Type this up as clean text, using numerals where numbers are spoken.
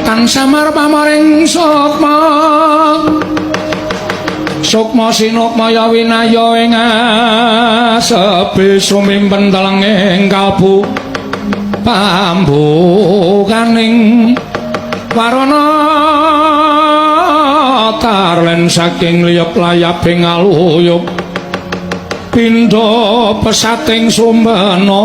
tan samar pamaring sukma sukma sinukma ya winaya ing sepi sumimpen telenging kalbu pambukaning warana tarlen saking liyep layaping aluyup pindha pesating sumbana